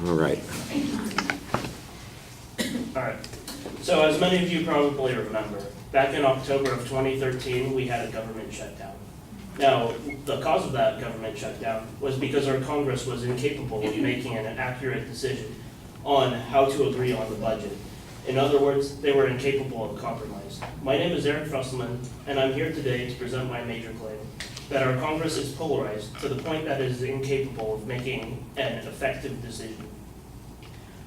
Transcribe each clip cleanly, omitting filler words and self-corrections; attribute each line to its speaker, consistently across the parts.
Speaker 1: All right.
Speaker 2: All right. So as many of you probably remember, back in October of 2013, we had a government shutdown. Now, the cause of that government shutdown was because our Congress was incapable of making an accurate decision on how to agree on the budget. In other words, they were incapable of compromise. My name is Eric Fusselman, and I'm here today to present my major claim that our Congress is polarized to the point that it is incapable of making an effective decision.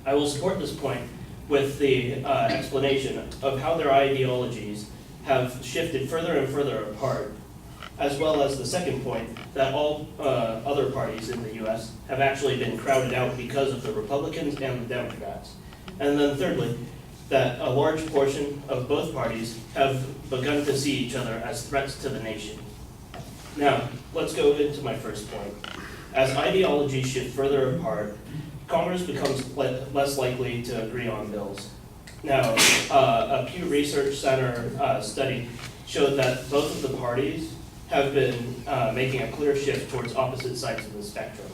Speaker 2: I will support this point with the explanation of how their ideologies have shifted further and further apart, as well as the second point that all other parties in the U.S. have actually been crowded out because of the Republicans and the Democrats. And then thirdly, that a large portion of both parties have begun to see each other as threats to the nation. Now, let's go into my first point. As ideologies shift further apart, Congress becomes less likely to agree on bills. Now, a Pew Research Center study showed that both of the parties have been making a clear shift towards opposite sides of the spectrum.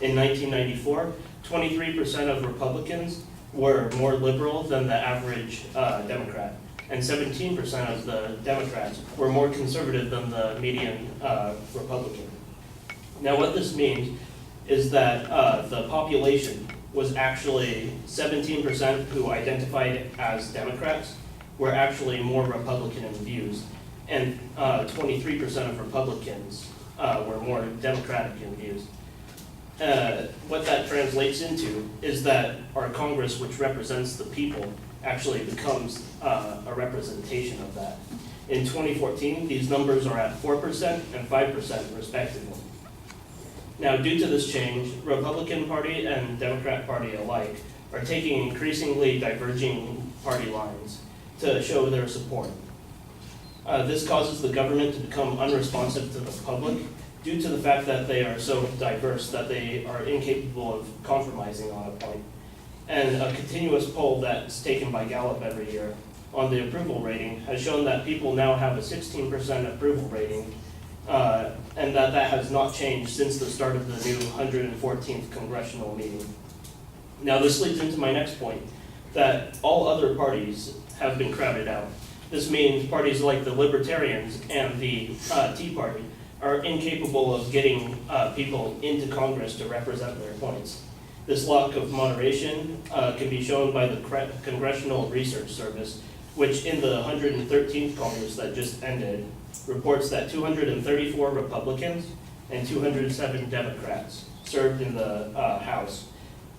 Speaker 2: In 1994, 23% of Republicans were more liberal than the average Democrat, and 17% of the Democrats were more conservative than the median Republican. Now, what this means is that the population was actually 17% who identified as Democrats were actually more Republican in views, and 23% of Republicans were more Democratic in views. What that translates into is that our Congress, which represents the people, actually becomes a representation of that. In 2014, these numbers are at 4% and 5% respectively. Now, due to this change, Republican Party and Democrat Party alike are taking increasingly diverging party lines to show their support. This causes the government to become unresponsive to the public due to the fact that they are so diverse that they are incapable of compromising on a point. And a continuous poll that's taken by Gallup every year on the approval rating has shown that people now have a 16% approval rating, and that has not changed since the start of the new 114th congressional meeting. Now, this leads into my next point, that all other parties have been crowded out. This means parties like the Libertarians and the Tea Party are incapable of getting people into Congress to represent their points. This lack of moderation can be shown by the Congressional Research Service, which in the 113th Congress that just ended, reports that 234 Republicans and 207 Democrats served in the House,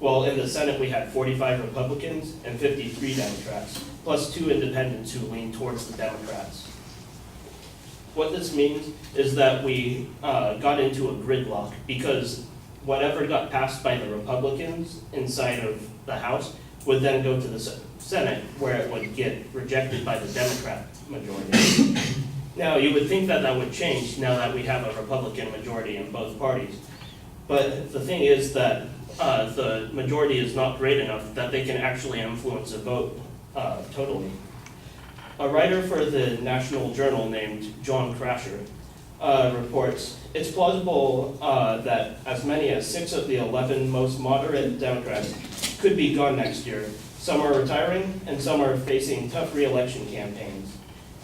Speaker 2: while in the Senate we had 45 Republicans and 53 Democrats, plus 2 independents who lean towards the Democrats. What this means is that we got into a gridlock because whatever got passed by the Republicans inside of the House would then go to the Senate, where it would get rejected by the Democrat majority. Now, you would think that that would change now that we have a Republican majority in both parties. But the thing is that the majority is not great enough that they can actually influence a vote totally. A writer for the National Journal named John Crasher reports, it's plausible that as many as 6 of the 11 most moderate Democrats could be gone next year. Some are retiring and some are facing tough re-election campaigns.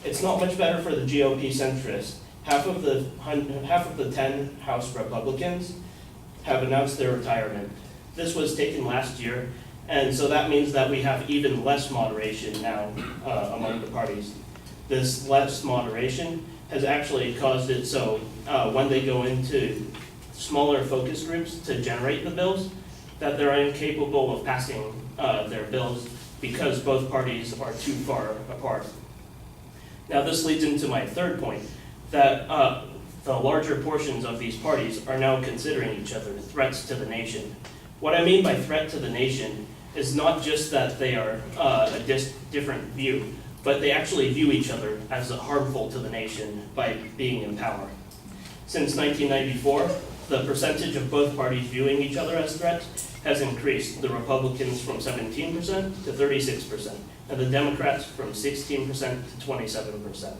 Speaker 2: It's not much better for the GOP centrists. Half of the 10 House Republicans have announced their retirement. This was taken last year, and so that means that we have even less moderation now among the parties. This less moderation has actually caused it so when they go into smaller focus groups to generate the bills, that they're incapable of passing their bills because both parties are too far apart. Now, this leads into my third point, that the larger portions of these parties are now considering each other threats to the nation. What I mean by threat to the nation is not just that they are a different view, but they actually view each other as harmful to the nation by being in power. Since 1994, the percentage of both parties viewing each other as threats has increased. The Republicans from 17% to 36%, and the Democrats from 16% to 27%.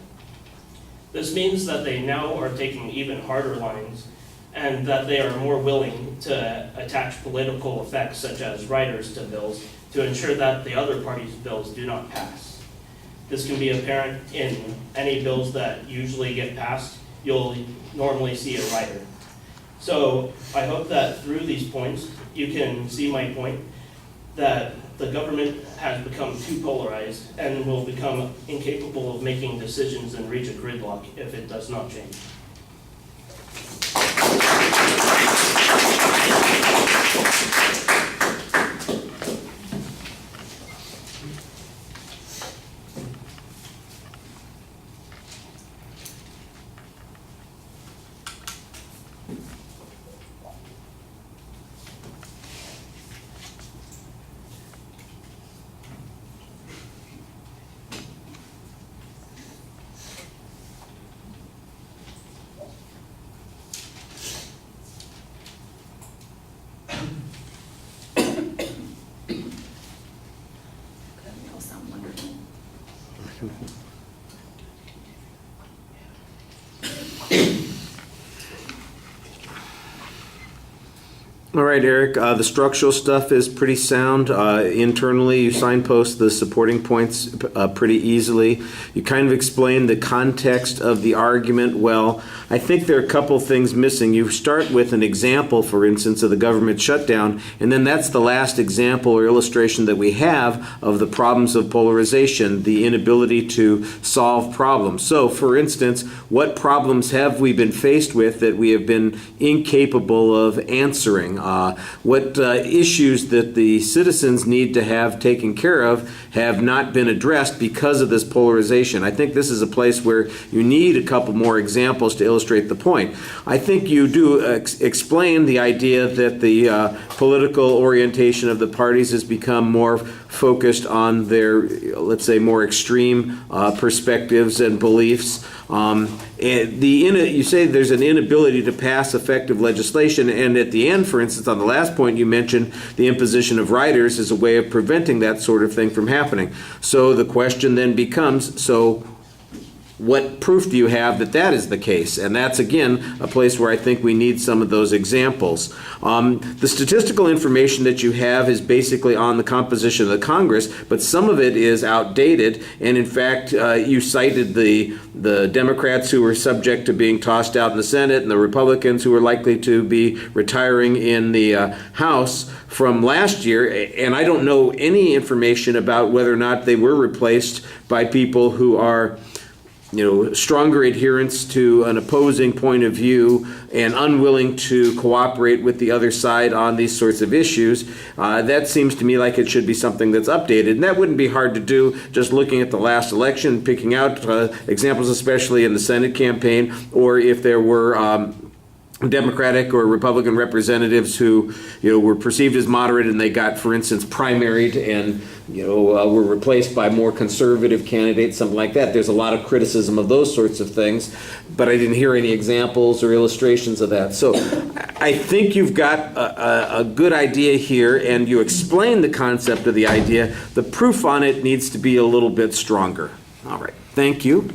Speaker 2: This means that they now are taking even harder lines and that they are more willing to attach political effects such as riders to bills to ensure that the other party's bills do not pass. This can be apparent in any bills that usually get passed. You'll normally see a rider. So I hope that through these points, you can see my point that the government has become too polarized and will become incapable of making decisions and reach a gridlock if it does not change.
Speaker 1: They all sound wonderful.
Speaker 3: All right, Eric, the structural stuff is pretty sound. Internally, you signpost the supporting points pretty easily. You kind of explain the context of the argument well. I think there are a couple things missing. You start with an example, for instance, of the government shutdown, and then that's the last example or illustration that we have of the problems of polarization, the inability to solve problems. So, for instance, what problems have we been faced with that we have been incapable of answering? What issues that the citizens need to have taken care of have not been addressed because of this polarization. I think this is a place where you need a couple more examples to illustrate the point. I think you do explain the idea that the political orientation of the parties has become more focused on their, let's say, more extreme perspectives and beliefs. You say there's an inability to pass effective legislation, and at the end, for instance, on the last point, you mentioned the imposition of riders as a way of preventing that sort of thing from happening. So the question then becomes, so what proof do you have that that is the case? And that's, again, a place where I think we need some of those examples. The statistical information that you have is basically on the composition of the Congress, but some of it is outdated. And in fact, you cited the Democrats who were subject to being tossed out in the Senate and the Republicans who were likely to be retiring in the House from last year. And I don't know any information about whether or not they were replaced by people who are stronger adherents to an opposing point of view and unwilling to cooperate with the other side on these sorts of issues. That seems to me like it should be something that's updated. And that wouldn't be hard to do just looking at the last election, picking out examples, especially in the Senate campaign, or if there were Democratic or Republican representatives who, were perceived as moderate and they got, for instance, primaried and, were replaced by more conservative candidates, something like that. There's a lot of criticism of those sorts of things, but I didn't hear any examples or illustrations of that. So I think you've got a good idea here, and you explain the concept of the idea. The proof on it needs to be a little bit stronger. All right. Thank you.